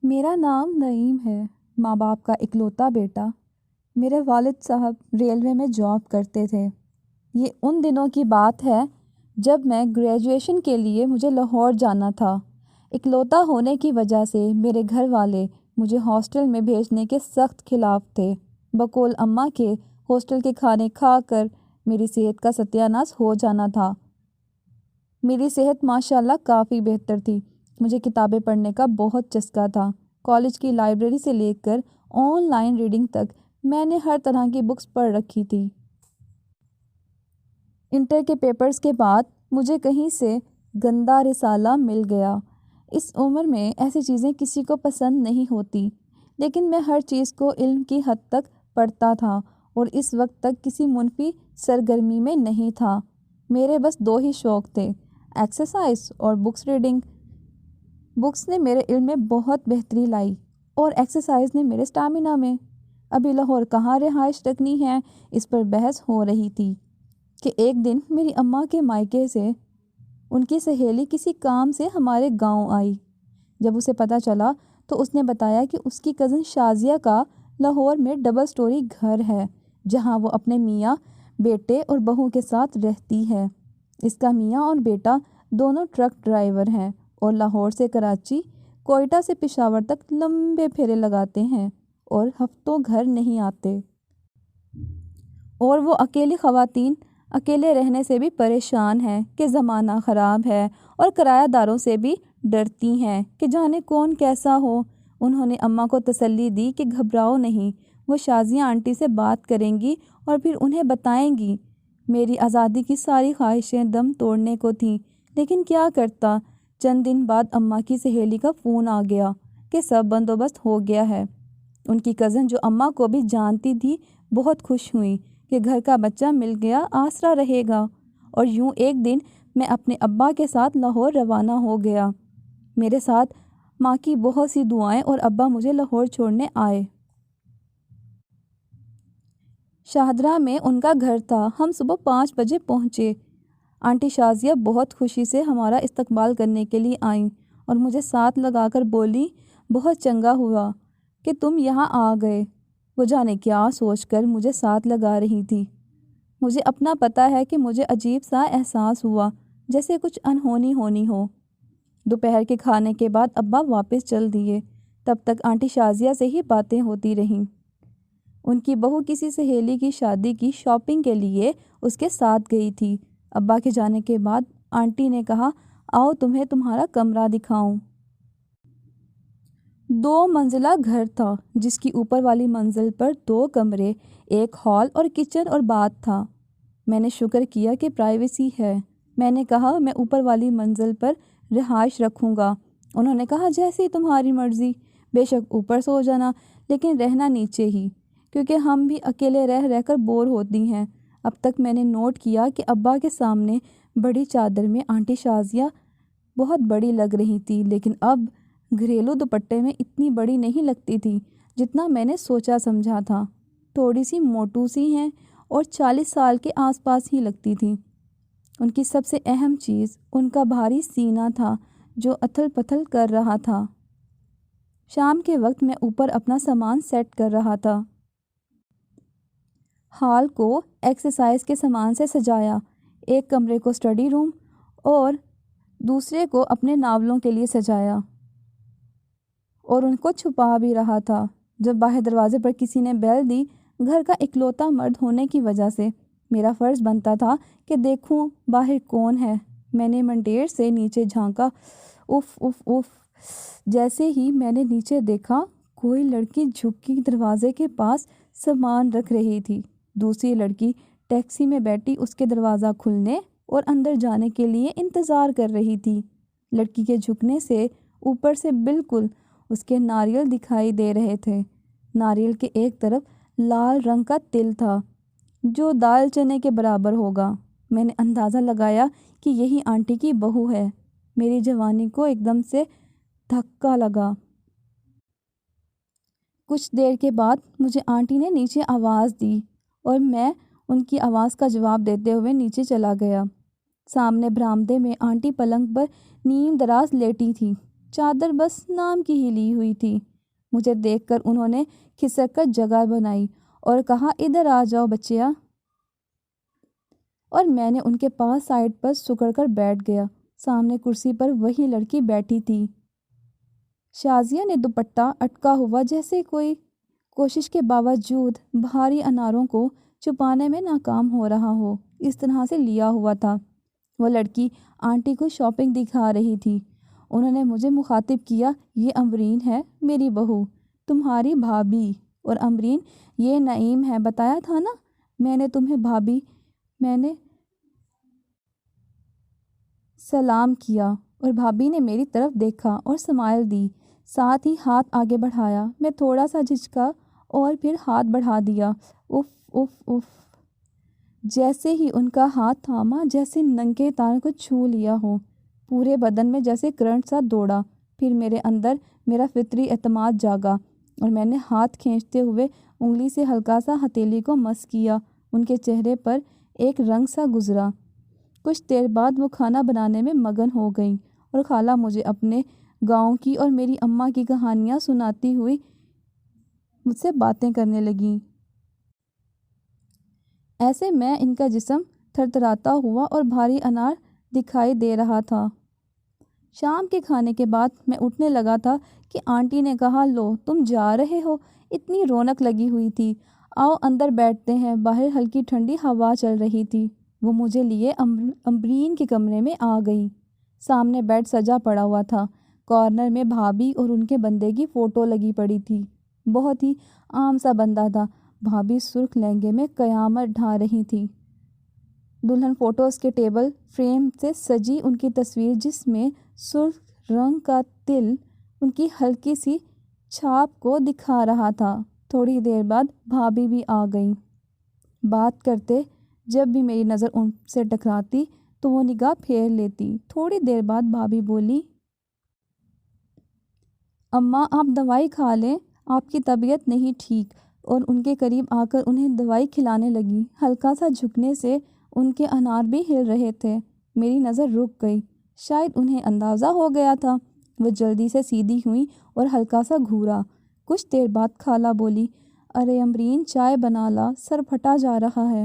میرا نام نعیم ہے، ماں باپ کا اکلوتا بیٹا۔ میرے والد صاحب ریلوے میں جاب کرتے تھے۔ یہ ان دنوں کی بات ہے جب میں گریجویشن کے لیے مجھے لاہور جانا تھا۔ اکلوتا ہونے کی وجہ سے میرے گھر والے مجھے ہاسٹل میں بھیجنے کے سخت خلاف تھے۔ بقول اماں کے ہاسٹل کے کھانے کھا کر میری صحت کا ستیہ ناش ہو جانا تھا۔ میری صحت ماشاءاللہ کافی بہتر تھی۔ مجھے کتابیں پڑھنے کا بہت چسکا تھا۔ کالج کی لائبریری سے لے کر آن لائن ریڈنگ تک میں نے ہر طرح کی بکس پڑھ رکھی تھی۔ انٹر کے پیپرز کے بعد مجھے کہیں سے گندا رسالہ مل گیا۔ اس عمر میں ایسی چیزیں کسی کو پسند نہیں ہوتی، لیکن میں ہر چیز کو علم کی حد تک پڑھتا تھا اور اس وقت تک کسی منفی سرگرمی میں نہیں تھا۔ میرے بس دو ہی شوق تھے، ایکسرسائز اور بکس ریڈنگ۔ بکس نے میرے علم میں بہت بہتری لائی اور ایکسرسائز نے میرے اسٹیمنا میں۔ ابھی لاہور کہاں رہائش رکھنی ہے، اس پر بحث ہو رہی تھی کہ ایک دن میری اماں کے مائکے سے ان کی سہیلی کسی کام سے ہمارے گاؤں آئی۔ جب اسے پتہ چلا تو اس نے بتایا کہ اس کی کزن شازیہ کا لاہور میں ڈبل سٹوری گھر ہے، جہاں وہ اپنے میاں بیٹے اور بہو کے ساتھ رہتی ہے۔ اس کا میاں اور بیٹا دونوں ٹرک ڈرائیور ہیں اور لاہور سے کراچی، کوئٹہ سے پشاور تک لمبے پھیرے لگاتے ہیں اور ہفتوں گھر نہیں آتے۔ اور وہ اکیلی خواتین اکیلے رہنے سے بھی پریشان ہیں کہ زمانہ خراب ہے، اور کرایہ داروں سے بھی ڈرتی ہیں کہ جانے کون کیسا ہو۔ انہوں نے اماں کو تسلی دی کہ گھبراؤ نہیں، وہ شازیہ آنٹی سے بات کریں گی اور پھر انہیں بتائیں گی۔ میری آزادی کی ساری خواہشیں دم توڑنے کو تھیں، لیکن کیا کرتا۔ چند دن بعد اماں کی سہیلی کا فون آ گیا کہ سب بندوبست ہو گیا ہے۔ ان کی کزن جو اماں کو بھی جانتی تھی بہت خوش ہوئی کہ گھر کا بچہ مل گیا، آسرا رہے گا۔ اور یوں ایک دن میں اپنے ابا کے ساتھ لاہور روانہ ہو گیا۔ میرے ساتھ ماں کی بہت سی دعائیں اور ابا مجھے لاہور چھوڑنے آئے۔ شاہدرہ میں ان کا گھر تھا۔ ہم صبح 5 بجے پہنچے۔ آنٹی شازیہ بہت خوشی سے ہمارا استقبال کرنے کے لیے آئیں اور مجھے ساتھ لگا کر بولی، بہت چنگا ہوا کہ تم یہاں آ گئے۔ وہ جانے کیا سوچ کر مجھے ساتھ لگا رہی تھی۔ مجھے اپنا پتہ ہے کہ مجھے عجیب سا احساس ہوا، جیسے کچھ انہونی ہونی ہو۔ دوپہر کے کھانے کے بعد ابا واپس چل دیے۔ تب تک آنٹی شازیہ سے ہی باتیں ہوتی رہیں۔ ان کی بہو کسی سہیلی کی شادی کی شاپنگ کے لیے اس کے ساتھ گئی تھی۔ ابا کے جانے کے بعد آنٹی نے کہا، آؤ تمہیں تمہارا کمرہ دکھاؤں۔ 2 منزلہ گھر تھا، جس کی اوپر والی منزل پر 2 کمرے، ایک ہال اور کچن اور باتھ تھا۔ میں نے شکر کیا کہ پرائیویسی ہے۔ میں نے کہا میں اوپر والی منزل پر رہائش رکھوں گا۔ انہوں نے کہا جیسی تمہاری مرضی، بے شک اوپر سو جانا، لیکن رہنا نیچے ہی، کیونکہ ہم بھی اکیلے رہ رہ کر بور ہوتی ہیں۔ اب تک میں نے نوٹ کیا کہ ابا کے سامنے بڑی چادر میں آنٹی شازیہ بہت بڑی لگ رہی تھی، لیکن اب گھریلو دوپٹے میں اتنی بڑی نہیں لگتی تھی جتنا میں نے سوچا سمجھا تھا۔ تھوڑی سی موٹو سی ہیں اور 40 سال کے آس پاس ہی لگتی تھی۔ ان کی سب سے اہم چیز ان کا بھاری سینہ تھا جو اتھل پتھل کر رہا تھا۔ شام کے وقت میں اوپر اپنا سامان سیٹ کر رہا تھا۔ ہال کو ایکسرسائز کے سامان سے سجایا، ایک کمرے کو اسٹڈی روم اور دوسرے کو اپنے ناولوں کے لیے سجایا، اور ان کو چھپا بھی رہا تھا۔ جب باہر دروازے پر کسی نے بیل دی، گھر کا اکلوتا مرد ہونے کی وجہ سے میرا فرض بنتا تھا کہ دیکھوں باہر کون ہے۔ میں نے منڈیر سے نیچے جھانکا، اف اف اف۔ جیسے ہی میں نے نیچے دیکھا، کوئی لڑکی جھک کے دروازے کے پاس سامان رکھ رہی تھی۔ دوسری لڑکی ٹیکسی میں بیٹھی اس کے دروازہ کھلنے اور اندر جانے کے لیے انتظار کر رہی تھی۔ لڑکی کے جھکنے سے اوپر سے بالکل اس کے ناریل دکھائی دے رہے تھے۔ ناریل کے ایک طرف لال رنگ کا تل تھا جو دال چنے کے برابر ہوگا۔ میں نے اندازہ لگایا کہ یہی آنٹی کی بہو ہے۔ میری جوانی کو ایک دم سے دھکا لگا۔ کچھ دیر کے بعد مجھے آنٹی نے نیچے آواز دی اور میں ان کی آواز کا جواب دیتے ہوئے نیچے چلا گیا۔ سامنے برآمدے میں آنٹی پلنگ پر نیم دراز لیٹی تھی۔ چادر بس نام کی ہی لی ہوئی تھی۔ مجھے دیکھ کر انہوں نے کھسک کر جگہ بنائی اور کہا ادھر آ جاؤ بچیا، اور میں نے ان کے پاس سائڈ پر سکڑ کر بیٹھ گیا۔ سامنے کرسی پر وہی لڑکی بیٹھی تھی۔ شازیہ نے دوپٹہ اٹکا ہوا جیسے کوئی کوشش کے باوجود بھاری اناروں کو چھپانے میں ناکام ہو رہا ہو، اس طرح سے لیا ہوا تھا۔ وہ لڑکی آنٹی کو شاپنگ دکھا رہی تھی۔ انہوں نے مجھے مخاطب کیا، یہ امبرین ہے میری بہو، تمہاری بھابھی، اور امبرین یہ نعیم ہے، بتایا تھا نا میں نے تمہیں بھابھی۔ میں نے سلام کیا اور بھابھی نے میری طرف دیکھا اور سمائل دی، ساتھ ہی ہاتھ آگے بڑھایا۔ میں تھوڑا سا جھجکا اور پھر ہاتھ بڑھا دیا۔ اف اف اف، جیسے ہی ان کا ہاتھ تھاما جیسے ننگے تار کو چھو لیا ہو، پورے بدن میں جیسے کرنٹ سا دوڑا۔ پھر میرے اندر میرا فطری اعتماد جاگا اور میں نے ہاتھ کھینچتے ہوئے انگلی سے ہلکا سا ہتھیلی کو مس کیا۔ ان کے چہرے پر ایک رنگ سا گزرا۔ کچھ دیر بعد وہ کھانا بنانے میں مگن ہو گئیں اور خالہ مجھے اپنے گاؤں کی اور میری اماں کی کہانیاں سناتی ہوئی مجھ سے باتیں کرنے لگیں۔ ایسے میں ان کا جسم تھرتھراتا ہوا اور بھاری انار دکھائی دے رہا تھا۔ شام کے کھانے کے بعد میں اٹھنے لگا تھا کہ آنٹی نے کہا لو تم جا رہے ہو، اتنی رونق لگی ہوئی تھی، آؤ اندر بیٹھتے ہیں۔ باہر ہلکی ٹھنڈی ہوا چل رہی تھی۔ وہ مجھے لیے امبرین کے کمرے میں آ گئی۔ سامنے بیڈ سجا پڑا ہوا تھا، کارنر میں بھابھی اور ان کے بندے کی فوٹو لگی پڑی تھی۔ بہت ہی عام سا بندہ تھا۔ بھابھی سرخ لہنگے میں قیامت ڈھا رہی تھی۔ دلہن فوٹوز کے ٹیبل فریم سے سجی ان کی تصویر، جس میں سرخ رنگ کا تل ان کی ہلکی سی چھاپ کو دکھا رہا تھا۔ تھوڑی دیر بعد بھابھی بھی آ گئیں۔ بات کرتے جب بھی میری نظر ان سے ٹکراتی تو وہ نگاہ پھیر لیتی۔ تھوڑی دیر بعد بھابھی بولی، اماں آپ دوائی کھا لیں، آپ کی طبیعت نہیں ٹھیک، اور ان کے قریب آ کر انہیں دوائی کھلانے لگی۔ ہلکا سا جھکنے سے ان کے انار بھی ہل رہے تھے۔ میری نظر رک گئی، شاید انہیں اندازہ ہو گیا تھا۔ وہ جلدی سے سیدھی ہوئیں اور ہلکا سا گھورا۔ کچھ دیر بعد خالہ بولی، ارے امبرین چائے بنا لا، سر پھٹا جا رہا ہے۔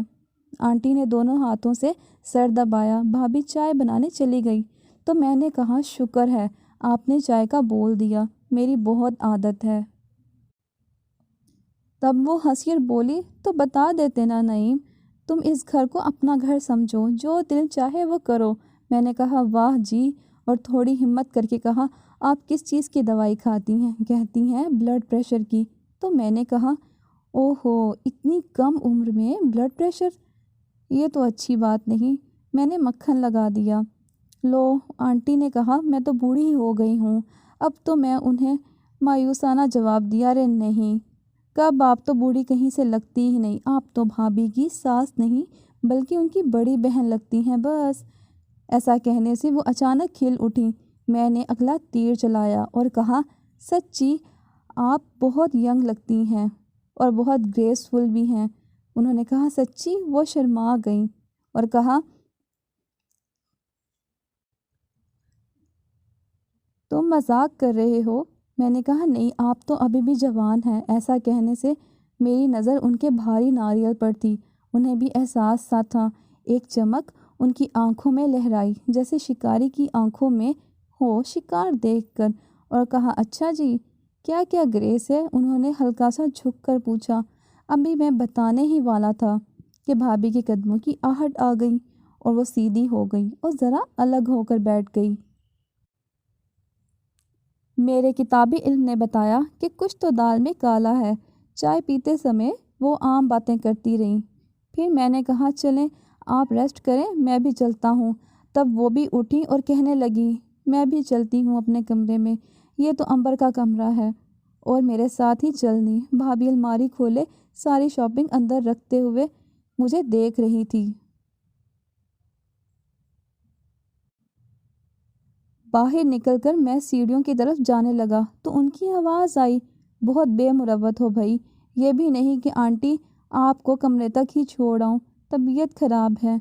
آنٹی نے دونوں ہاتھوں سے سر دبایا۔ بھابھی چائے بنانے چلی گئی تو میں نے کہا شکر ہے آپ نے چائے کا بول دیا، میری بہت عادت ہے۔ تب وہ ہنسی اور بولی، تو بتا دیتے نا نعیم، تم اس گھر کو اپنا گھر سمجھو، جو دل چاہے وہ کرو۔ میں نے کہا واہ جی، اور تھوڑی ہمت کر کے کہا آپ کس چیز کی دوائی کھاتی ہیں؟ کہتی ہیں بلڈ پریشر کی۔ تو میں نے کہا اوہو، اتنی کم عمر میں بلڈ پریشر، یہ تو اچھی بات نہیں۔ میں نے مکھن لگا دیا۔ لو، آنٹی نے کہا میں تو بوڑھی ہو گئی ہوں اب تو۔ میں انہیں مایوسانہ جواب دیا، ارے نہیں، کب، آپ تو بوڑھی کہیں سے لگتی ہی نہیں، آپ تو بھابھی کی ساس نہیں بلکہ ان کی بڑی بہن لگتی ہیں بس۔ ایسا کہنے سے وہ اچانک کھل اٹھیں۔ میں نے اگلا تیر چلایا اور کہا سچی آپ بہت ینگ لگتی ہیں اور بہت گریسفل بھی ہیں۔ انہوں نے کہا سچی؟ وہ شرما گئیں اور کہا تم مذاق کر رہے ہو؟ میں نے کہا نہیں، آپ تو ابھی بھی جوان ہیں۔ ایسا کہنے سے میری نظر ان کے بھاری ناریل پر تھی۔ انہیں بھی احساس سا تھا۔ ایک چمک ان کی آنکھوں میں لہرائی جیسے شکاری کی آنکھوں میں ہو شکار دیکھ کر، اور کہا اچھا جی، کیا کیا گریس ہے؟ انہوں نے ہلکا سا جھک کر پوچھا۔ ابھی میں بتانے ہی والا تھا کہ بھابھی کے قدموں کی آہٹ آ گئی اور وہ سیدھی ہو گئی اور ذرا الگ ہو کر بیٹھ گئی۔ میرے کتابی علم نے بتایا کہ کچھ تو دال میں کالا ہے۔ چائے پیتے سمے وہ عام باتیں کرتی رہیں۔ پھر میں نے کہا چلیں آپ ریسٹ کریں، میں بھی چلتا ہوں۔ تب وہ بھی اٹھیں اور کہنے لگیں میں بھی چلتی ہوں اپنے کمرے میں، یہ تو امبر کا کمرہ ہے، اور میرے ساتھ ہی چلنی۔ بھابھی الماری کھولے ساری شاپنگ اندر رکھتے ہوئے مجھے دیکھ رہی تھی۔ باہر نکل کر میں سیڑھیوں کی طرف جانے لگا تو ان کی آواز آئی، بہت بے مروت ہو بھائی، یہ بھی نہیں کہ آنٹی آپ کو کمرے تک ہی چھوڑ آؤں، طبیعت خراب ہے۔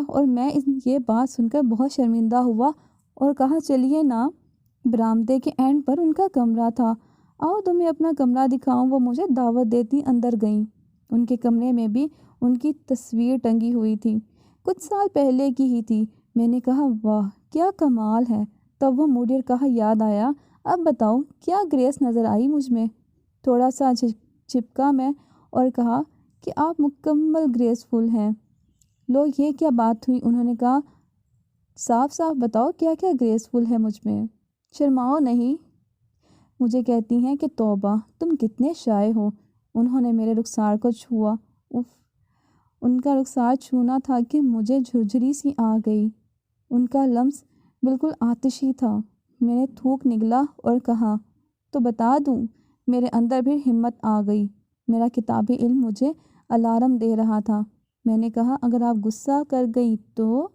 اور میں یہ بات سن کر بہت شرمندہ ہوا اور کہا چلیے نا، برآمدے کے اینڈ پر ان کا کمرہ تھا۔ آؤ تمہیں اپنا کمرہ دکھاؤں، وہ مجھے دعوت دیتی اندر گئیں۔ ان کے کمرے میں بھی ان کی تصویر ٹنگی ہوئی تھی، کچھ سال پہلے کی ہی تھی۔ میں نے کہا واہ کیا کمال ہے۔ تب وہ مڈیر کہا یاد آیا، اب بتاؤ کیا گریس نظر آئی مجھ میں؟ تھوڑا سا چپکا میں اور کہا کہ آپ مکمل گریسفل ہیں۔ لو یہ کیا بات ہوئی؟ انہوں نے کہا صاف صاف بتاؤ کیا کیا گریسفل ہے مجھ میں؟ شرماؤ نہیں، مجھے کہتی ہیں کہ توبہ تم کتنے شائع ہو۔ انہوں نے میرے رخسار کو چھوا، اف، ان کا رخسار چھونا تھا کہ مجھے جھرجھری سی آ گئی۔ ان کا لمس بالکل آتشی تھا۔ میں نے تھوک نگلا اور کہا تو بتا دوں۔ میرے اندر بھی ہمت آ گئی، میرا کتابی علم مجھے الارم دے رہا تھا۔ میں نے کہا اگر آپ غصہ کر گئی تو؟